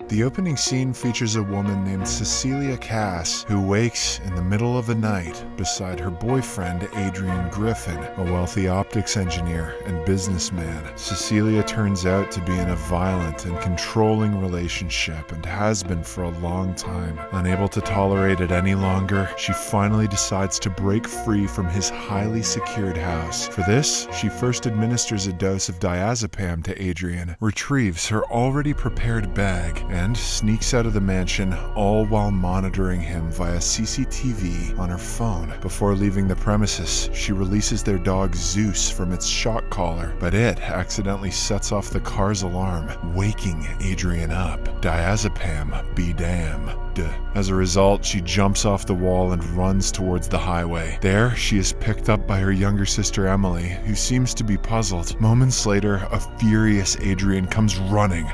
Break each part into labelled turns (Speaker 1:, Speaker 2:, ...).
Speaker 1: The opening scene features a woman named Cecilia Cass who wakes in the middle of the night beside her boyfriend Adrian Griffin, a wealthy optics engineer and businessman. Cecilia turns out to be in a violent and controlling relationship and has been for a long time. Unable to tolerate it any longer, she finally decides to break free from his highly secured house. For this, she first administers a dose of diazepam to Adrian, retrieves her already prepared bag, and sneaks out of the mansion, all while monitoring him via CCTV on her phone. Before leaving the premises, she releases their dog Zeus from its shock collar, but it accidentally sets off the car's alarm, waking Adrian up. Diazepam be damned. As a result, she jumps off the wall and runs towards the highway. There, she is picked up by her younger sister Emily, who seems to be puzzled. Moments later, a furious Adrian comes running,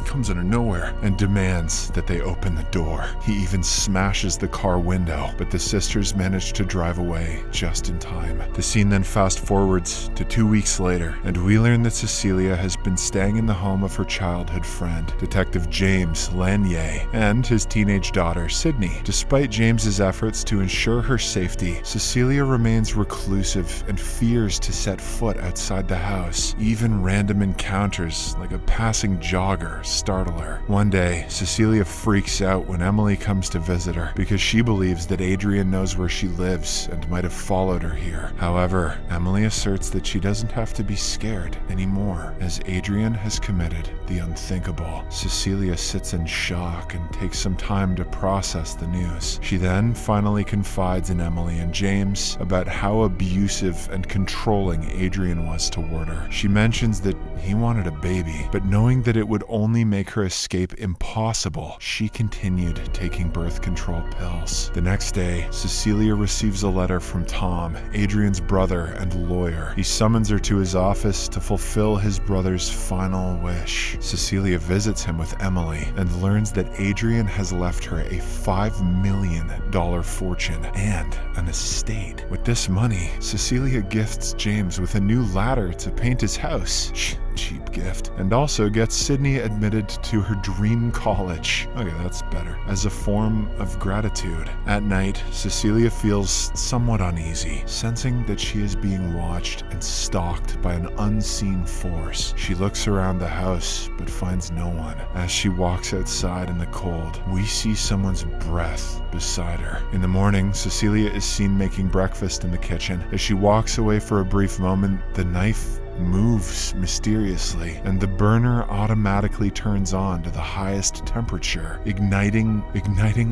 Speaker 1: comes out of nowhere, and demands that they open the door. He even smashes the car window, but the sisters manage to drive away just in time. The scene then fast forwards to 2 weeks later, and we learn that Cecilia has been staying in the home of her childhood friend, Detective James Lanier, and his teenage daughter, Sydney. Despite James's efforts to ensure her safety, Cecilia remains reclusive and fears to set foot outside the house. Even random encounters, like a passing jogger, startle her. One day, Cecilia freaks out when Emily comes to visit her because she believes that Adrian knows where she lives and might have followed her here. However, Emily asserts that she doesn't have to be scared anymore, as Adrian has committed the unthinkable. Cecilia sits in shock and takes some time to process the news. She then finally confides in Emily and James about how abusive and controlling Adrian was toward her. She mentions that he wanted a baby, but knowing that it would only make her escape impossible, she continued taking birth control pills. The next day, Cecilia receives a letter from Tom, Adrian's brother and lawyer. He summons her to his office to fulfill his brother's final wish. Cecilia visits him with Emily and learns that Adrian has left her a $5 million fortune and an estate. With this money, Cecilia gifts James with a new ladder to paint his house. Cheap gift. And also gets Sydney admitted to her dream college. Okay, that's better. As a form of gratitude. At night, Cecilia feels somewhat uneasy, sensing that she is being watched and stalked by an unseen force. She looks around the house, but finds no one. As she walks outside in the cold, we see someone's breath beside her. In the morning, Cecilia is seen making breakfast in the kitchen. As she walks away for a brief moment, the knife moves mysteriously, and the burner automatically turns on to the highest temperature, igniting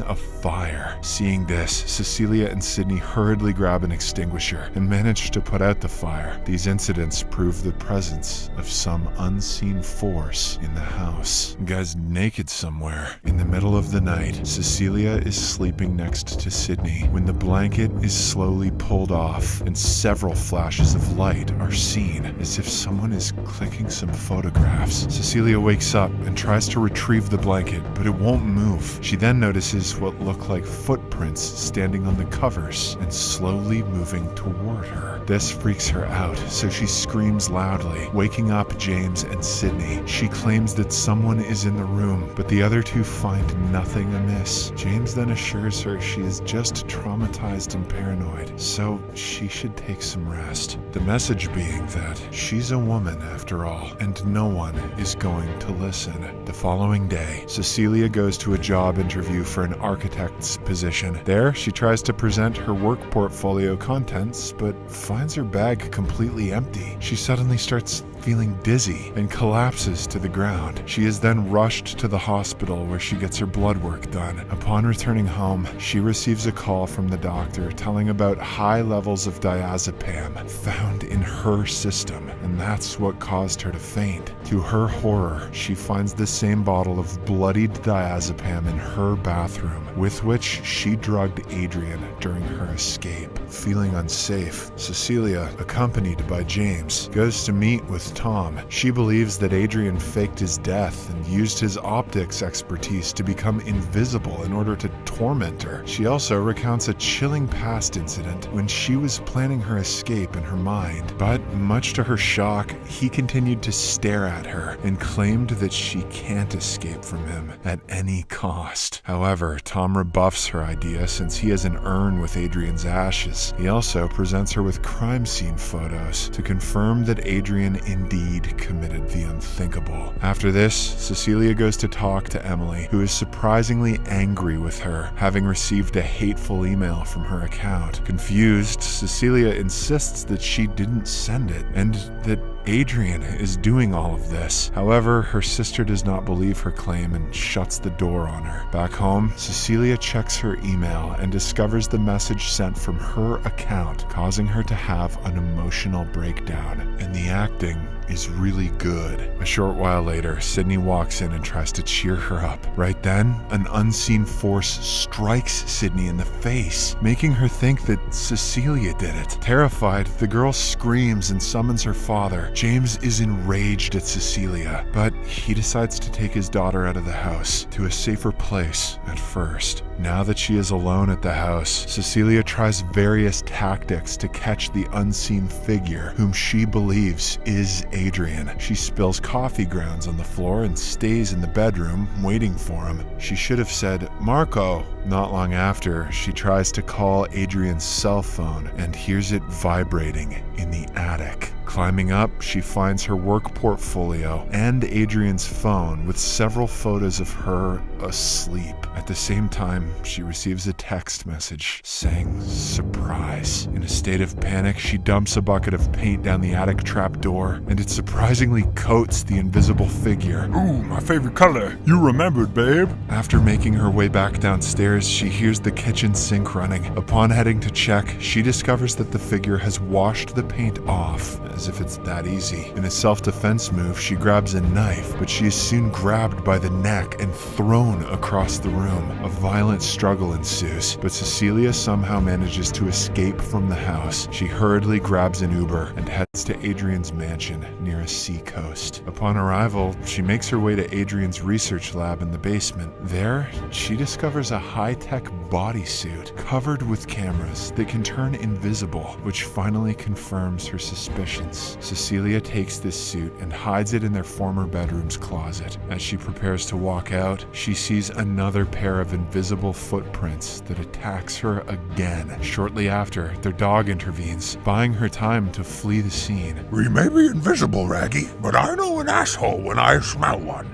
Speaker 1: a fire. Seeing this, Cecilia and Sydney hurriedly grab an extinguisher and manage to put out the fire. These incidents prove the presence of some unseen force in the house. The guy's naked somewhere. In the middle of the night, Cecilia is sleeping next to Sydney when the blanket is slowly pulled off and several flashes of light are seen, as if someone is clicking some photographs. Cecilia wakes up and tries to retrieve the blanket, but it won't move. She then notices what look like footprints standing on the covers and slowly moving toward her. This freaks her out, so she screams loudly, waking up James and Sydney. She claims that someone is in the room, but the other two find nothing amiss. James then assures her she is just traumatized and paranoid, so she should take some rest. The message being that she's a woman after all, and no one is going to listen. The following day, Cecilia goes to a job interview for an architect's position. There, she tries to present her work portfolio contents, but finds her bag completely empty. She suddenly starts feeling dizzy and collapses to the ground. She is then rushed to the hospital where she gets her blood work done. Upon returning home, she receives a call from the doctor telling about high levels of diazepam found in her system, and that's what caused her to faint. To her horror, she finds the same bottle of bloodied diazepam in her bathroom, with which she drugged Adrian during her escape. Feeling unsafe, Cecilia, accompanied by James, goes to meet with with Tom. She believes that Adrian faked his death and used his optics expertise to become invisible in order to torment her. She also recounts a chilling past incident when she was planning her escape in her mind, but much to her shock, he continued to stare at her and claimed that she can't escape from him at any cost. However, Tom rebuffs her idea since he has an urn with Adrian's ashes. He also presents her with crime scene photos to confirm that Adrian indeed committed the unthinkable. After this, Cecilia goes to talk to Emily, who is surprisingly angry with her, having received a hateful email from her account. Confused, Cecilia insists that she didn't send it and that Adrian is doing all of this. However, her sister does not believe her claim and shuts the door on her. Back home, Cecilia checks her email and discovers the message sent from her account, causing her to have an emotional breakdown. And the acting is really good. A short while later, Sydney walks in and tries to cheer her up. Right then, an unseen force strikes Sydney in the face, making her think that Cecilia did it. Terrified, the girl screams and summons her father. James is enraged at Cecilia, but he decides to take his daughter out of the house to a safer place at first. Now that she is alone at the house, Cecilia tries various tactics to catch the unseen figure whom she believes is Adrian. She spills coffee grounds on the floor and stays in the bedroom waiting for him. She should have said, "Marco." Not long after, she tries to call Adrian's cell phone and hears it vibrating in the attic. Climbing up, she finds her work portfolio and Adrian's phone with several photos of her asleep. At the same time, she receives a text message saying, "Surprise." In a state of panic, she dumps a bucket of paint down the attic trap door, and it surprisingly coats the invisible figure.
Speaker 2: "Ooh, my favorite color. You remembered, babe."
Speaker 1: After making her way back downstairs, she hears the kitchen sink running. Upon heading to check, she discovers that the figure has washed the paint off, as if it's that easy. In a self-defense move, she grabs a knife, but she is soon grabbed by the neck and thrown across the room. A violent struggle ensues, but Cecilia somehow manages to escape from the house. She hurriedly grabs an Uber and heads to Adrian's mansion near a seacoast. Upon arrival, she makes her way to Adrian's research lab in the basement. There, she discovers a high-tech bodysuit covered with cameras that can turn invisible, which finally confirms her suspicions. Cecilia takes this suit and hides it in their former bedroom's closet. As she prepares to walk out, she sees another pair of invisible footprints that attacks her again. Shortly after, their dog intervenes, buying her time to flee the scene.
Speaker 2: "We may be invisible, Raggy, but I know an asshole when I smell one."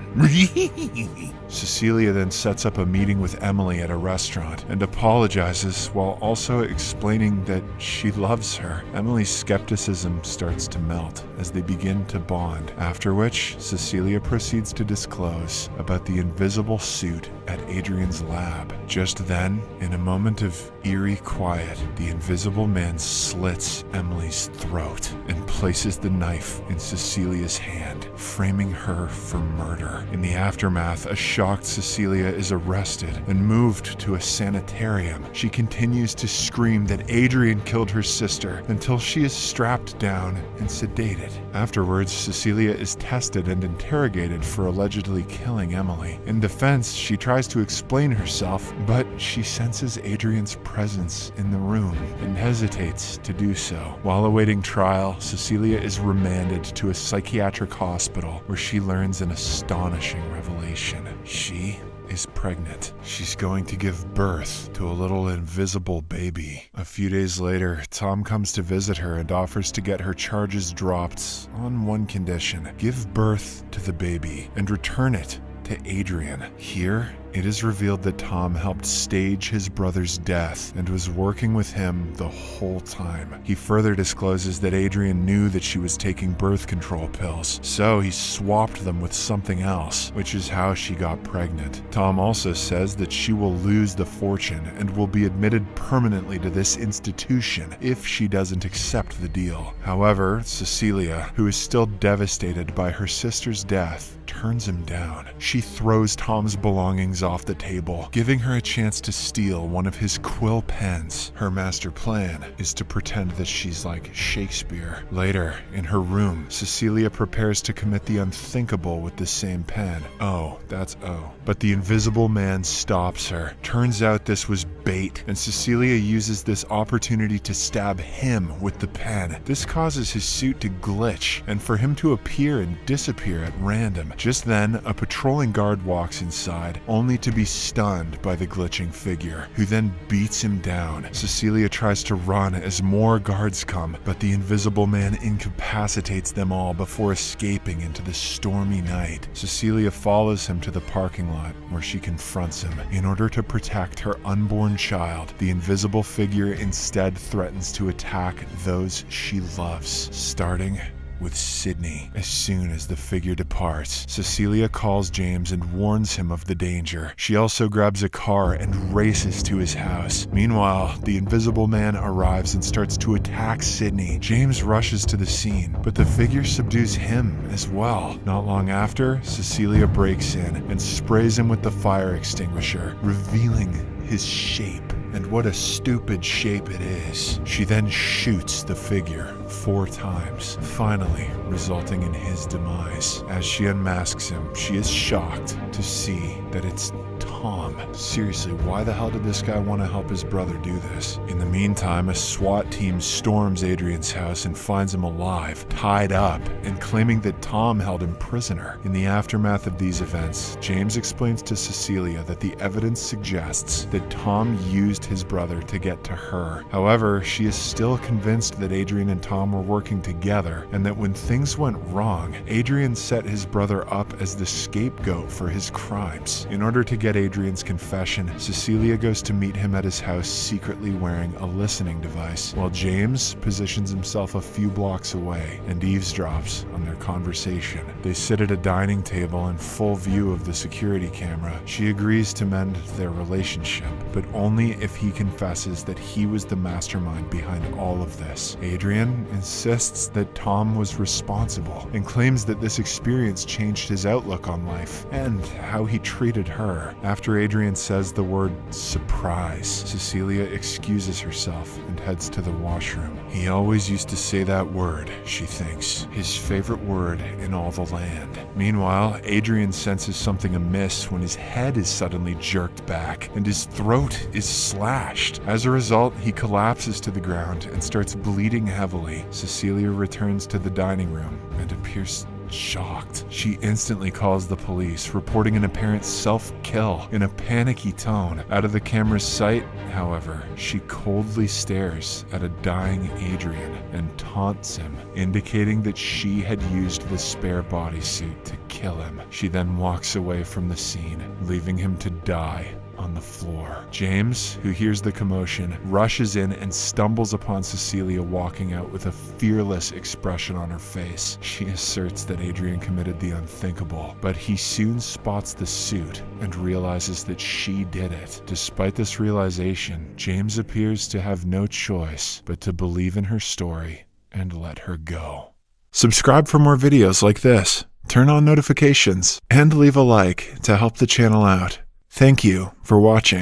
Speaker 1: Cecilia then sets up a meeting with Emily at a restaurant and apologizes while also explaining that she loves her. Emily's skepticism starts to melt as they begin to bond, after which Cecilia proceeds to disclose about the invisible suit at Adrian's lab. Just then, in a moment of eerie quiet, the invisible man slits Emily's throat and places the knife in Cecilia's hand, framing her for murder. In the aftermath, a shocked Cecilia is arrested and moved to a sanitarium. She continues to scream that Adrian killed her sister until she is strapped down and sedated. Afterwards, Cecilia is tested and interrogated for allegedly killing Emily. In defense, she tries to explain herself, but she senses Adrian's presence in the room and hesitates to do so. While awaiting trial, Cecilia is remanded to a psychiatric hospital where she learns an astonishing revelation. She is pregnant. She's going to give birth to a little invisible baby. A few days later, Tom comes to visit her and offers to get her charges dropped on one condition: give birth to the baby and return it to Adrian. Here, it is revealed that Tom helped stage his brother's death and was working with him the whole time. He further discloses that Adrian knew that she was taking birth control pills, so he swapped them with something else, which is how she got pregnant. Tom also says that she will lose the fortune and will be admitted permanently to this institution if she doesn't accept the deal. However, Cecilia, who is still devastated by her sister's death, turns him down. She throws Tom's belongings off the table, giving her a chance to steal one of his quill pens. Her master plan is to pretend that she's like Shakespeare. Later, in her room, Cecilia prepares to commit the unthinkable with the same pen. Oh, that's O. But the invisible man stops her. Turns out this was bait, and Cecilia uses this opportunity to stab him with the pen. This causes his suit to glitch, and for him to appear and disappear at random. Just then, a patrolling guard walks inside, only to be stunned by the glitching figure, who then beats him down. Cecilia tries to run as more guards come, but the invisible man incapacitates them all before escaping into the stormy night. Cecilia follows him to the parking lot, where she confronts him. In order to protect her unborn child, the invisible figure instead threatens to attack those she loves, starting with Sydney. As soon as the figure departs, Cecilia calls James and warns him of the danger. She also grabs a car and races to his house. Meanwhile, the invisible man arrives and starts to attack Sydney. James rushes to the scene, but the figure subdues him as well. Not long after, Cecilia breaks in and sprays him with the fire extinguisher, revealing his shape. And what a stupid shape it is. She then shoots the figure 4 times, finally resulting in his demise. As she unmasks him, she is shocked to see that it's Tom. Seriously, why the hell did this guy want to help his brother do this? In the meantime, a SWAT team storms Adrian's house and finds him alive, tied up, and claiming that Tom held him prisoner. In the aftermath of these events, James explains to Cecilia that the evidence suggests that Tom used his brother to get to her. However, she is still convinced that Adrian and Tom were working together, and that when things went wrong, Adrian set his brother up as the scapegoat for his crimes. In order to get Adrian's confession, Cecilia goes to meet him at his house secretly wearing a listening device, while James positions himself a few blocks away and eavesdrops on their conversation. They sit at a dining table in full view of the security camera. She agrees to mend their relationship, but only if he confesses that he was the mastermind behind all of this. Adrian insists that Tom was responsible and claims that this experience changed his outlook on life and how he treated her. After Adrian says the word surprise, Cecilia excuses herself and heads to the washroom. He always used to say that word, she thinks, his favorite word in all the land. Meanwhile, Adrian senses something amiss when his head is suddenly jerked back and his throat is slashed. As a result, he collapses to the ground and starts bleeding heavily. Cecilia returns to the dining room and appears shocked. She instantly calls the police, reporting an apparent self-kill in a panicky tone. Out of the camera's sight, however, she coldly stares at a dying Adrian and taunts him, indicating that she had used the spare bodysuit to kill him. She then walks away from the scene, leaving him to die on the floor. James, who hears the commotion, rushes in and stumbles upon Cecilia walking out with a fearless expression on her face. She asserts that Adrian committed the unthinkable, but he soon spots the suit and realizes that she did it. Despite this realization, James appears to have no choice but to believe in her story and let her go. Subscribe for more videos like this, turn on notifications, and leave a like to help the channel out. Thank you for watching.